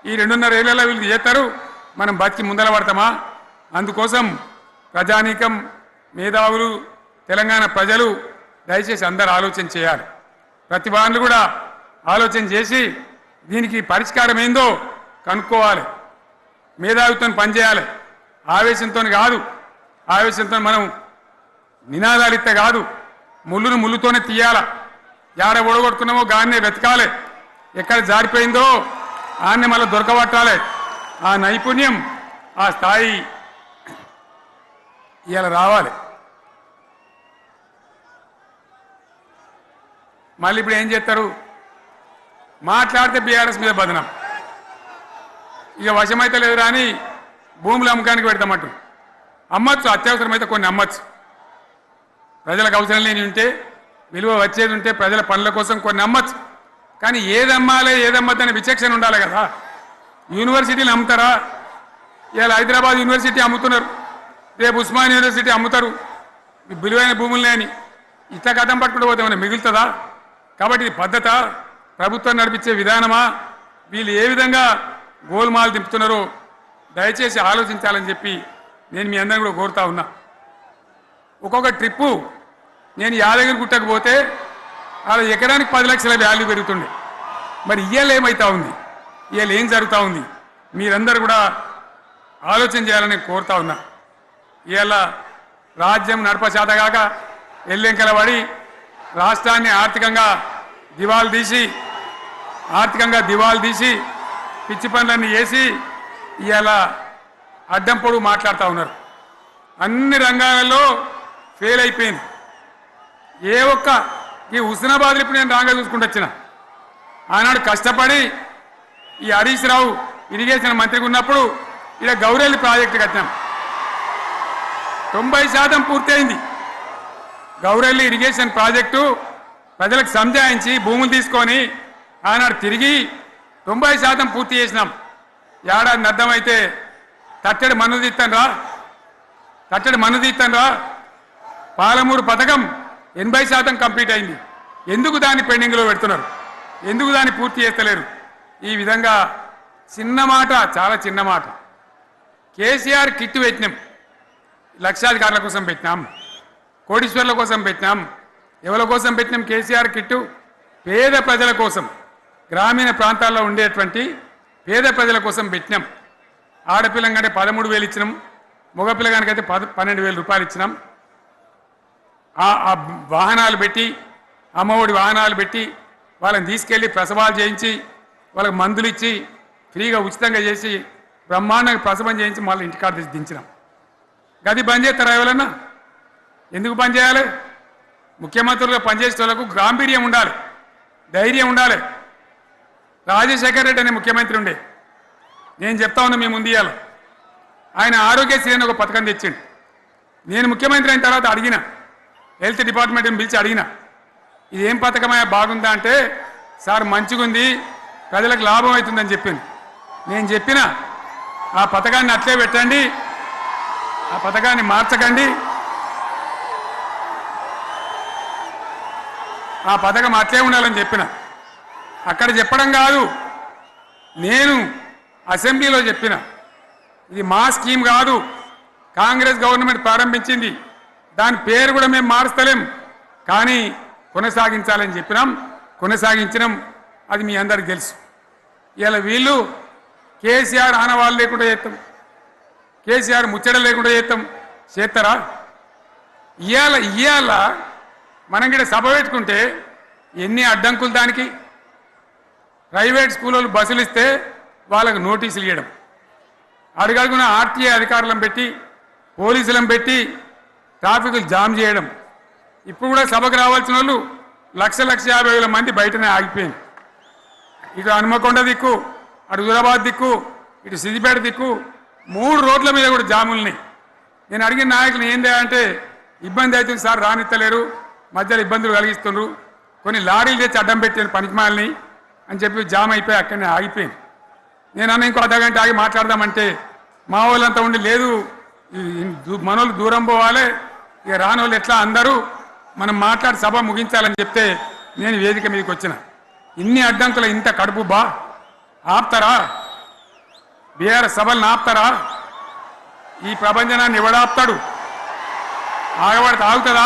ఈ 2.5 ఏళ్లలో వీళ్ళు చేస్తారు, మనం బతికి ముందర పడతామా? అందుకోసం ప్రజానీకం, మేధావులు, తెలంగాణ ప్రజలు దయచేసి అందరూ ఆలోచన చేయాలి. ప్రతి వాళ్ళు కూడా ఆలోచన చేసి దీనికి పరిష్కారం ఏందో కనుక్కోవాలి. మేధావితో పనిచేయాలి, ఆవేశంతో కాదు. ఆవేశంతో మనం నినాదాలు ఇస్తే కాదు, ముళ్ళును ముళ్ళుతోనే తీయాల. యాడ ఒడగొట్టుకున్నామో గాన్నే వెతకాలి, ఎక్కడ జారిపోయిందో ఆన్నే మళ్ళీ దొరకబట్టాలి. ఆ నైపుణ్యం, ఆ స్థాయి ఇవాళ రావాలి. మళ్ళీ ఇప్పుడు ఏం చేస్తారు? మాట్లాడితే బీఆర్ఎస్ మీద బదనం. ఇక వశమైతే లేదు రాని భూములు అమ్మకానికి పెడతామట్టు. అమ్మచ్చు, అత్యవసరమైతే కొన్ని అమ్మచ్చు. ప్రజలకు అవసరం లేని ఉంటే, విలువ వచ్చేది ఉంటే, ప్రజల పనుల కోసం కొన్ని అమ్మచ్చు. కానీ ఏదమ్మాలి ఏదమ్మద్దని విచక్షణ ఉండాలి కదా. యూనివర్సిటీలు అమ్ముతారా? ఇవాళ హైదరాబాద్ యూనివర్సిటీ అమ్ముతున్నారు, రేపు ఉస్మాన్ యూనివర్సిటీ అమ్ముతారు. విలువైన భూములనే అని ఇట్లా కథం పట్టుకుంటూ పోతే ఏమైనా మిగులుతుందా? కాబట్టి ఇది పద్ధత, ప్రభుత్వం నడిపించే విధానమా? వీళ్ళు ఏ విధంగా గోల్మాలు దింపుతున్నారో దయచేసి ఆలోచించాలని చెప్పి నేను మీ అందరిని కూడా కోరుతా ఉన్నా. ఒక్కొక్క ట్రిప్పు నేను యాదగిరి గుట్టకు పోతే అలా ఎకరానికి 10 లక్షల వాల్యూ పెరుగుతుండే. మరి ఇవాళ ఏమవుతా ఉంది? ఇవాళ ఏం జరుగుతూ ఉంది? మీరందరూ కూడా ఆలోచన చేయాలని కోరుతా ఉన్నా. ఇవాళ రాజ్యం నడపచేతగాక ఎల్లెంకల పడి రాష్ట్రాన్ని ఆర్థికంగా దివాలు తీసి పిచ్చి పనులన్నీ వేసి ఇవాళ అడ్డం పొడుగు మాట్లాడుతూ ఉన్నారు. అన్ని రంగాలలో ఫెయిల్ అయిపోయింది. ఏ ఒక్క ఈ హుస్నాబాద్లో ఇప్పుడు నేను రాగా చూసుకుంటూ వచ్చిన, ఆనాడు కష్టపడి ఈ హరీష్ రావు ఇరిగేషన్ మంత్రిగా ఉన్నప్పుడు ఇలా గౌరెల్లి ప్రాజెక్టు కట్టినాం. 90% పూర్తయింది. గౌరెల్లి ఇరిగేషన్ ప్రాజెక్టు ప్రజలకు సంజాయించి భూములు తీసుకొని ఆనాడు తిరిగి 90% పూర్తి చేసినాం. ఏడాది అర్థమైతే తట్టడి మన్ను తీస్తాను రా. పాలమూరు పథకం 80% కంప్లీట్ అయింది. ఎందుకు దాన్ని పెండింగ్లో పెడుతున్నారు? ఎందుకు దాన్ని పూర్తి చేస్తలేరు? ఈ విధంగా చిన్న మాట, చాలా చిన్న మాట. కేసీఆర్ కిట్ పెట్టినాం, లక్షాధికారుల కోసం పెట్టినాం, కోటీశ్వర్ల కోసం పెట్టినాం. ఎవరి కోసం పెట్టినాం కేసీఆర్ కిట్టు? పేద ప్రజల కోసం, గ్రామీణ ప్రాంతాల్లో ఉండేటువంటి పేద ప్రజల కోసం పెట్టినాం. ఆడపిల్లగానే 13,000 ఇచ్చినాం, మగపిల్లగానికైతే 12,000 రూపాయలు ఇచ్చినాం. ఆ వాహనాలు పెట్టి, అమ్మఒడి వాహనాలు పెట్టి వాళ్ళని తీసుకెళ్ళి ప్రసవాలు చేయించి, వాళ్ళకి మందులు ఇచ్చి, ఫ్రీగా ఉచితంగా చేసి, బ్రహ్మాండంగా ప్రసవం చేయించి మళ్ళీ ఇంటికాడ దించినాం. గది బంద్ చేస్తారా ఎవరన్నా? ఎందుకు బంద్ చేయాలి? ముఖ్యమంత్రులుగా పనిచేసే వాళ్ళకు గాంభీర్యం ఉండాలి, ధైర్యం ఉండాలి. రాజశేఖర్ రెడ్డి అనే ముఖ్యమంత్రి ఉండే, నేను చెప్తా ఉన్నా మీ ముందు ఇవాళ, ఆయన ఆరోగ్యశ్రీ అని ఒక పథకం తెచ్చిండు. నేను ముఖ్యమంత్రి అయిన తర్వాత అడిగిన, హెల్త్ డిపార్ట్మెంట్ని పిలిచి అడిగిన, ఇదేం పథకమయ్యా బాగుందా అంటే, సార్ మంచిగుంది, ప్రజలకు లాభం అవుతుందని చెప్పింది. నేను చెప్పిన ఆ పథకాన్ని అట్లే పెట్టండి, ఆ పథకాన్ని మార్చకండి, ఆ పథకం అట్లే ఉండాలని చెప్పిన. అక్కడ చెప్పడం కాదు, నేను అసెంబ్లీలో చెప్పిన, ఇది మా స్కీమ్ కాదు, కాంగ్రెస్ గవర్నమెంట్ ప్రారంభించింది, దాని పేరు కూడా మేము మారుస్తలేం, కానీ కొనసాగించాలని చెప్పినాం, కొనసాగించినాం. అది మీ అందరికి తెలుసు. ఇలా వీళ్ళు కేసీఆర్ ఆనవాళ్ళు లేకుండా కేసీఆర్ ముచ్చట లేకుండా చేస్తారా? ఇవాళ మనం కూడా సభ పెట్టుకుంటే ఎన్ని అడ్డంకులు దానికి. ప్రైవేట్ స్కూళ్ళు బస్సులు ఇస్తే వాళ్ళకు నోటీసులు ఇవ్వడం, అడుగడుగున ఆర్టీఏ అధికారులను పెట్టి, పోలీసులను పెట్టి ట్రాఫిక్లు జామ్ చేయడం. ఇప్పుడు కూడా సభకు రావాల్సిన వాళ్ళు 1,50,000 మంది బయటనే ఆగిపోయింది. ఇటు హనుమకొండ దిక్కు, అటు హుజరాబాద్ దిక్కు, ఇటు సిద్దిపేట దిక్కు 3 రోడ్ల మీద కూడా జాములున్నాయి. నేను అడిగిన నాయకులు ఏందే అంటే, ఇబ్బంది అవుతుంది సార్, రానిత్తలేరు, మధ్యలో ఇబ్బందులు కలిగిస్తున్నారు, కొన్ని లారీలు తెచ్చి అడ్డం పెట్టాను పనికిమాలని అని చెప్పి జామ్ అయిపోయి అక్కడనే ఆగిపోయింది. నేను అన్న ఇంకో అర్ధగంట ఆగి మాట్లాడదామంటే మా వాళ్ళంతా ఉండి, లేదు మనోళ్ళు దూరం పోవాలి, ఇక రాని వాళ్ళు ఎట్లా అందరూ మనం మాట్లాడి సభ ముగించాలని చెప్తే నేను వేదిక మీదకి వచ్చిన. ఇన్ని అడ్డంకులు ఇంత కడుపు ఆపుతారా? బీఆర్ఎస్ సభలు ఆపుతారా? ఈ ప్రభంజనాన్ని ఎవడాపుతాడు? ఆగబడితే ఆగుతుందా?